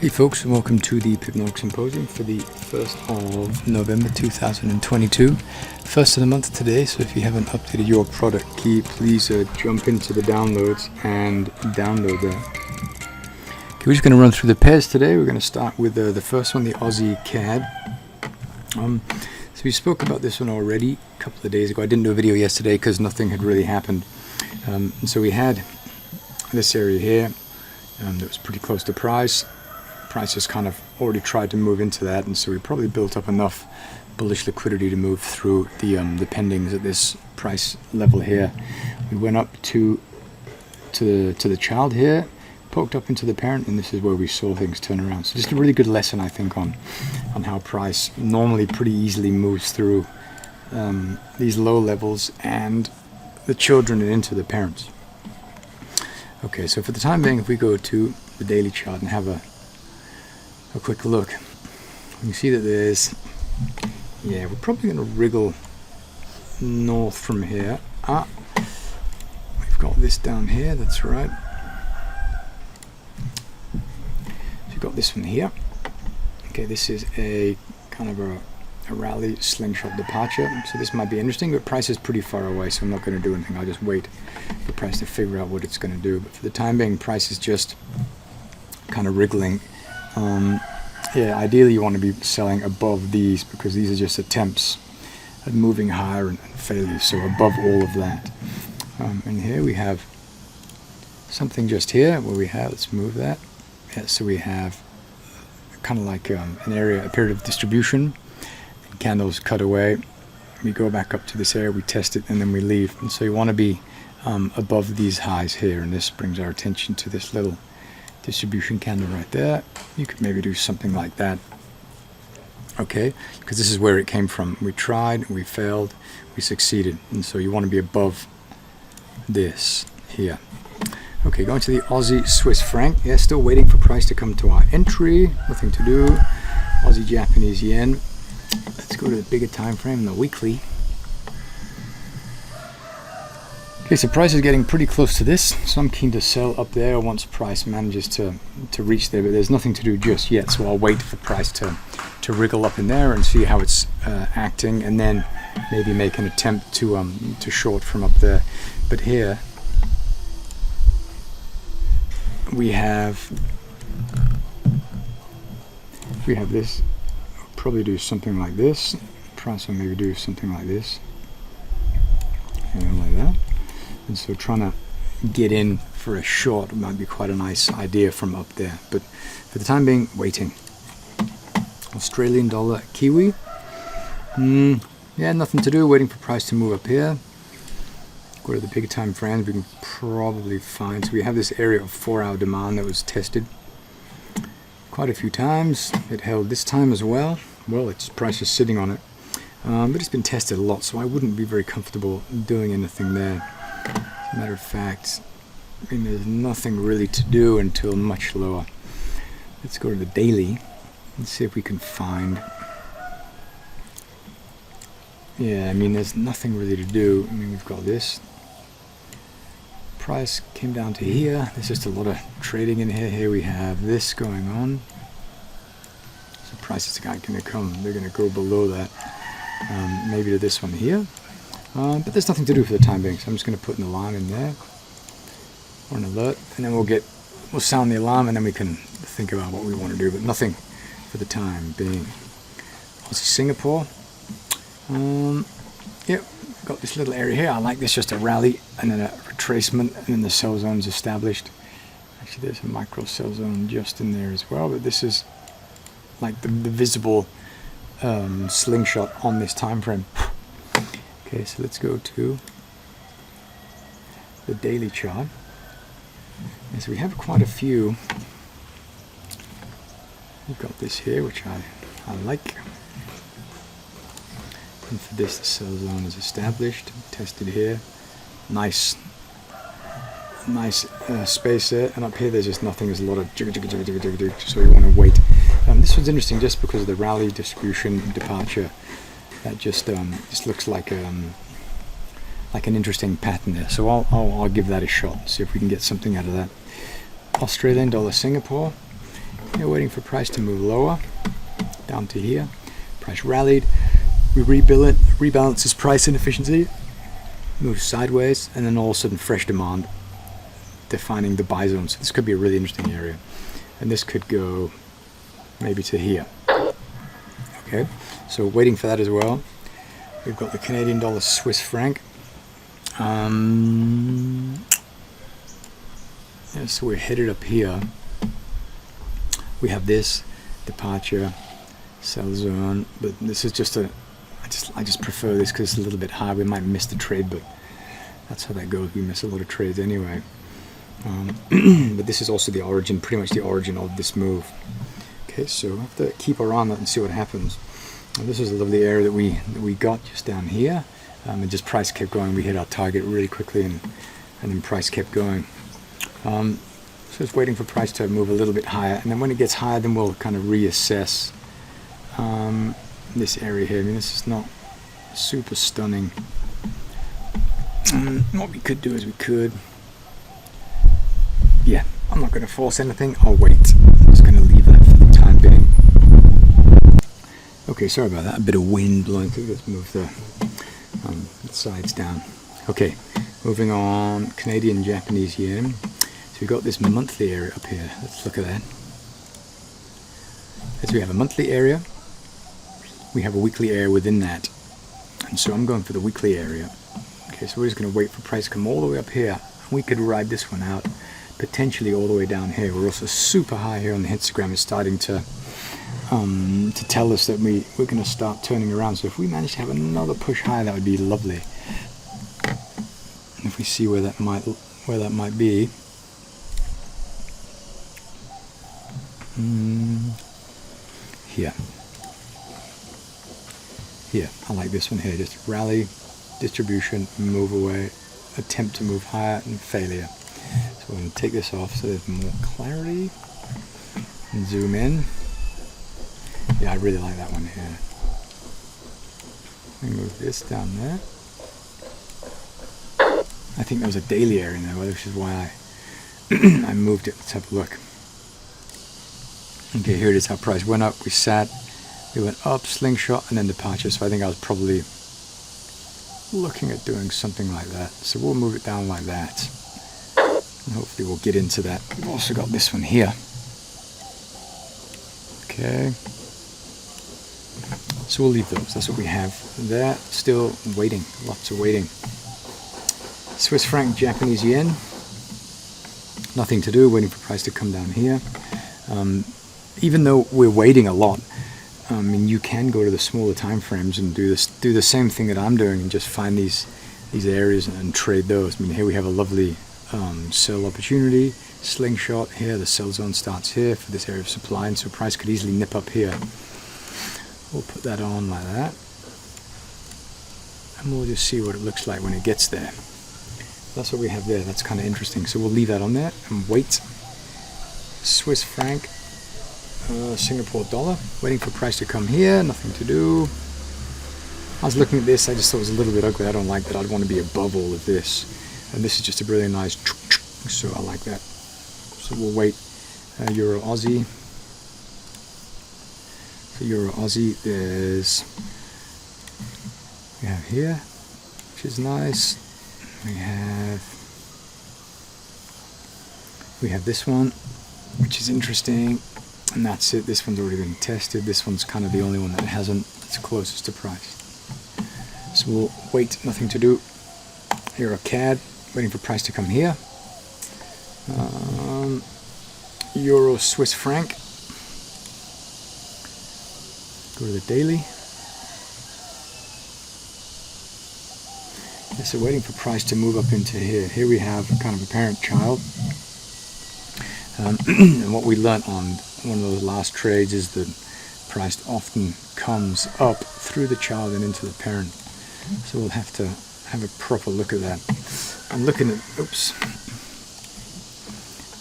Hey folks, and welcome to the Pipnotic Symposium for the 1st of November 2022. First of the month today, so if you haven't updated your product key, please jump into the downloads and download that. Okay, we're just going to run through the pairs today. We're going to start with the first one, the Aussie CAD. So we spoke about this one already a couple of days ago. I didn't do a video yesterday because nothing had really happened. And so we had this area here that was pretty close to price. Price has kind of already tried to move into that, and so we probably built up enough bullish liquidity to move through the pendings at this price level here. We went up to the child here, poked up into the parent, and this is where we saw things turn around. So just a really good lesson, I think, on how price normally pretty easily moves through these low levels and the children and into the parents. Okay, so for the time being, if we go to the daily chart and have a quick look, you can see that there's, we're probably going to wriggle north from here. We've got this down here, that's right. So you've got this one here. Okay, this is a kind of a rally slingshot departure, so this might be interesting, but price is pretty far away, so I'm not going to do anything. I'll just wait for price to figure out what it's going to do. But for the time being, price is just kind of wriggling. Ideally you want to be selling above these, because these are just attempts at moving higher and failures, so above all of that. And here we have something just here where we have, let's move that. So we have kind of like a period of distribution. Candles cut away, we go back up to this area, we test it, and then we leave. And so you want to be above these highs here, and this brings our attention to this little distribution candle right there. You could maybe do something like that, okay, because this is where it came from. We tried, we failed, we succeeded, and so you want to be above this here. Okay, going to the Aussie Swiss franc. Still waiting for price to come to our entry, nothing to do. Aussie Japanese yen. Let's go to the bigger time frame, the weekly. Okay, so price is getting pretty close to this, so I'm keen to sell up there once price manages to reach there, but there's nothing to do just yet, so I'll wait for price to wriggle up in there and see how it's acting, and then maybe make an attempt to short from up there. But here we have this. I'll probably do something like this. Price will maybe do something like this, and like that. And so trying to get in for a short might be quite a nice idea from up there. But for the time being, waiting. Australian dollar Kiwi. Nothing to do, waiting for price to move up here. Go to the bigger time frames, we can probably find. So we have this area of 4-hour demand that was tested quite a few times. It held this time as well. Well, its price is sitting on it. But it's been tested a lot, so I wouldn't be very comfortable doing anything there. As a matter of fact, there's nothing really to do until much lower. Let's go to the daily and see if we can find. There's nothing really to do. We've got this. Price came down to here. There's just a lot of trading in here. Here we have this going on. So price is going to come. They're going to go below that. Maybe to this one here. But there's nothing to do for the time being, so I'm just going to put an alarm in there, or an alert, and then we'll sound the alarm, and then we can think about what we want to do, but nothing for the time being. Aussie Singapore. Got this little area here. I like this, just a rally and then a retracement, and then the sell zone is established. Actually, there's a micro sell zone just in there as well, but this is like the visible slingshot on this time frame. Okay, so let's go to the daily chart. And so we have quite a few. We've got this here, which I like. And for this, the sell zone is established, tested here. Nice space there. And up here, there's just nothing. There's a lot of jiggle, so we want to wait. This was interesting just because of the rally distribution departure. That just looks like an interesting pattern there. So I'll give that a shot. See if we can get something out of that. Australian dollar Singapore. We're waiting for price to move lower, down to here. Price rallied. We rebalance this price inefficiency, move sideways, and then all of a sudden fresh demand, defining the buy zone. So this could be a really interesting area. And this could go maybe to here. Okay, so waiting for that as well. We've got the Canadian dollar, Swiss franc. Yeah, so we're headed up here. We have this departure, sell zone, but this is just a, I just prefer this because it's a little bit high. We might miss the trade, but that's how that goes. We miss a lot of trades anyway. But this is also the origin, pretty much the origin of this move. Okay, so we have to keep our eye on that and see what happens. And this is a lovely area that we got just down here, and just price kept going. We hit our target really quickly, and then price kept going. So it's waiting for price to move a little bit higher, and then when it gets higher, then we'll kind of reassess this area here. I mean, this is not super stunning. What we could do is yeah, I'm not going to force anything. I'll wait. I'm just going to leave that for the time being. Okay, sorry about that. A bit of wind blowing through. Let's move the sides down. Okay, moving on. Canadian, Japanese yen. So we've got this monthly area up here. Let's look at that. So we have a monthly area. We have a weekly area within that. And so I'm going for the weekly area. Okay, so we're just going to wait for price to come all the way up here. We could ride this one out, potentially all the way down here. We're also super high here on the histogram. It's starting to tell us that we're going to start turning around. So if we manage to have another push higher, that would be lovely. If we see where that might be. Here, I like this one here. Just rally, distribution, move away, attempt to move higher, and failure. So we're going to take this off so there's more clarity. And zoom in. Yeah, I really like that one here. Let me move this down there. I think there was a daily area in there, which is why I moved it. Let's have a look. Okay, here it is. Our price went up, we sat, we went up, slingshot, and then departure. So I think I was probably looking at doing something like that. So we'll move it down like that. And hopefully we'll get into that. We've also got this one here. Okay. So we'll leave those. That's what we have there. Still waiting. Lots of waiting. Swiss franc, Japanese yen. Nothing to do. Waiting for price to come down here. Even though we're waiting a lot, I mean, you can go to the smaller time frames and do the same thing that I'm doing, and just find these areas and trade those. I mean, here we have a lovely sell opportunity, slingshot here. The sell zone starts here for this area of supply, and so price could easily nip up here. We'll put that on like that, and we'll just see what it looks like when it gets there. That's what we have there. That's kind of interesting. So we'll leave that on there and wait. Swiss franc. Singapore dollar, waiting for price to come here, nothing to do. I was looking at this, I just thought it was a little bit ugly. I don't like that. I'd want to be above all of this. And this is just a really nice, so I like that. So we'll wait. Euro Aussie. So Euro Aussie, we have here, which is nice. We have this one, which is interesting. And that's it. This one's already been tested. This one's kind of the only one that hasn't. It's closest to price. So we'll wait. Nothing to do. Euro CAD. Waiting for price to come here. Euro Swiss franc. Go to the daily. Yeah, so waiting for price to move up into here. Here we have a kind of a parent child. And what we learnt on one of those last trades is that price often comes up through the child and into the parent. So we'll have to have a proper look at that. I'm looking at,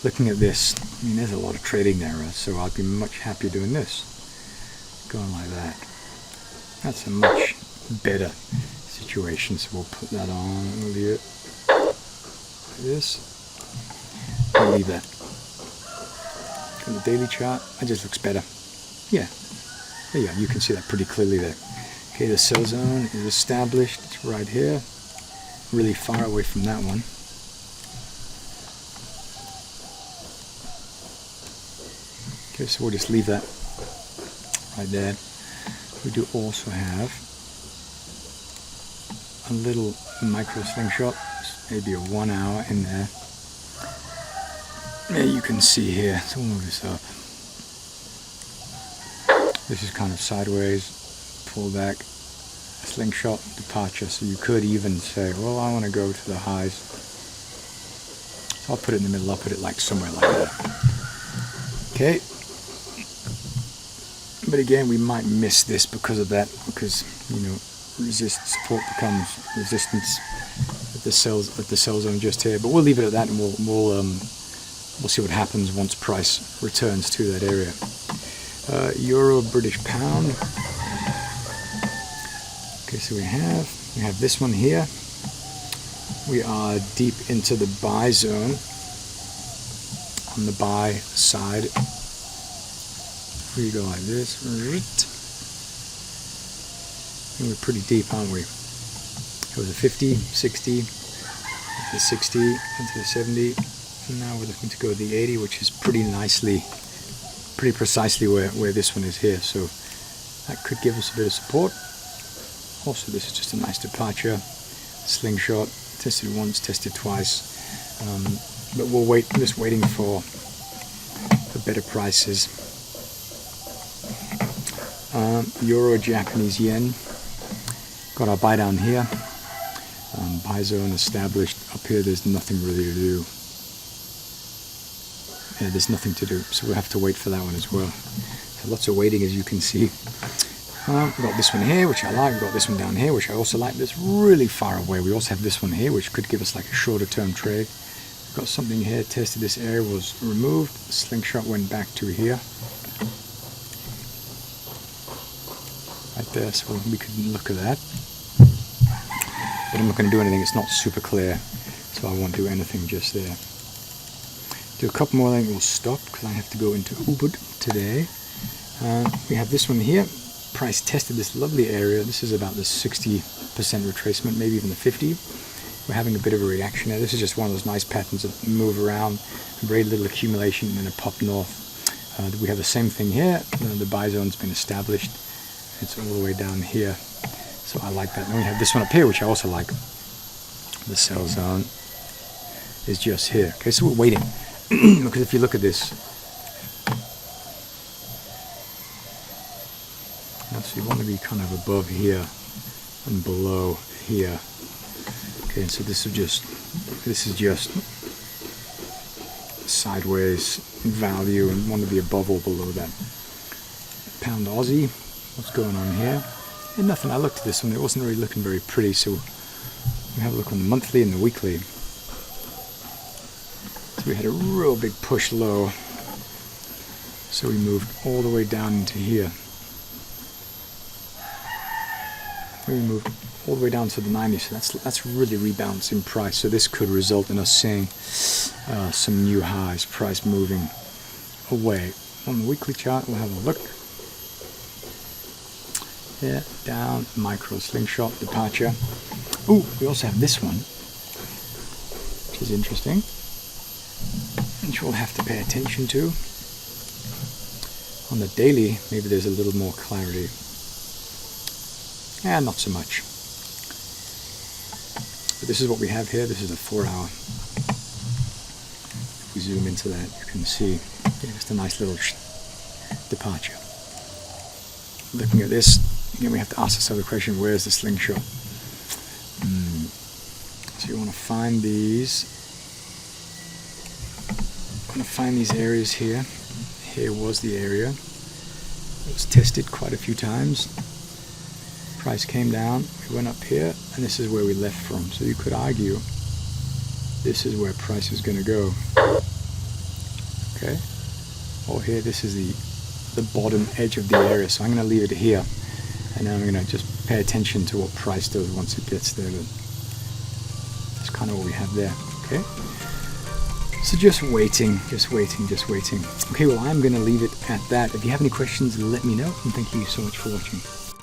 looking at this. I mean, there's a lot of trading there, so I'd be much happier doing this. Going like that. That's a much better situation. So we'll put that on. We'll leave it like this. We'll leave that. from the daily chart, it just looks better. Yeah, there you go. You can see that pretty clearly there. Okay, the sell zone is established. It's right here, really far away from that one. Okay, so we'll just leave that right there. We do also have a little micro slingshot, maybe a 1 hour in there. Yeah, you can see here, so we'll move this up. This is kind of sideways, pull back, slingshot, departure. So you could even say, well, I want to go to the highs. So I'll put it in the middle, I'll put it like somewhere like that. Okay. But again, we might miss this because of that, because, you know, support becomes resistance at the sell zone just here. But we'll leave it at that, and we'll see what happens once price returns to that area. Euro, British pound. Okay, so we have this one here. We are deep into the buy zone on the buy side. We go like this. And we're pretty deep, aren't we? It was a 50, 60, into the 60, into the 70. And now we're looking to go to the 80, which is pretty precisely where this one is here. So that could give us a bit of support. Also, this is just a nice departure. Slingshot, tested once, tested twice. But we'll wait, I'm just waiting for better prices. Euro, Japanese yen. Got our buy down here. Buy zone established. Up here, there's nothing really to do. Yeah, there's nothing to do, so we'll have to wait for that one as well. So lots of waiting, as you can see. We've got this one here, which I like. We've got this one down here, which I also like. That's really far away. We also have this one here, which could give us like a shorter term trade. We've got something here. Tested this area, was removed. Slingshot went back to here. Right there, so we could look at that. But I'm not going to do anything. It's not super clear, so I won't do anything just there. Do a couple more, then we'll stop because I have to go into Ubud today. We have this one here. Price tested this lovely area. This is about the 60% retracement, maybe even the 50. We're having a bit of a reaction there. This is just one of those nice patterns that move around, very little accumulation, and then a pop north. We have the same thing here. The buy zone's been established. It's all the way down here. So I like that. Then we have this one up here, which I also like. The sell zone is just here. Okay, so we're waiting. Because if you look at this, so you want to be kind of above here and below here. Okay, and so this is just sideways value, and want to be above or below that. Pound Aussie, what's going on here? And nothing. I looked at this one, it wasn't really looking very pretty, so we have a look on the monthly and the weekly. So we had a real big push low, so we moved all the way down into here. We moved all the way down to the 90, so that's really rebalanced in price. So this could result in us seeing some new highs, price moving away. On the weekly chart, we'll have a look. Yeah, down, micro slingshot, departure. Ooh, we also have this one, which is interesting, which we'll have to pay attention to. On the daily, maybe there's a little more clarity. Yeah, not so much. But this is what we have here. This is a 4 hour. If we zoom into that, you can see just a nice little departure. Looking at this, again, we have to ask ourselves the question, where's the slingshot? So you want to find these. Areas here. Here was the area. It was tested quite a few times. Price came down, we went up here, and this is where we left from. So you could argue this is where price is going to go. Okay, or here, this is the bottom edge of the area. So I'm going to leave it here, and then I'm going to just pay attention to what price does once it gets there. But that's kind of what we have there. Okay, So just waiting. Okay, well, I'm going to leave it at that. If you have any questions, let me know, and thank you so much for watching.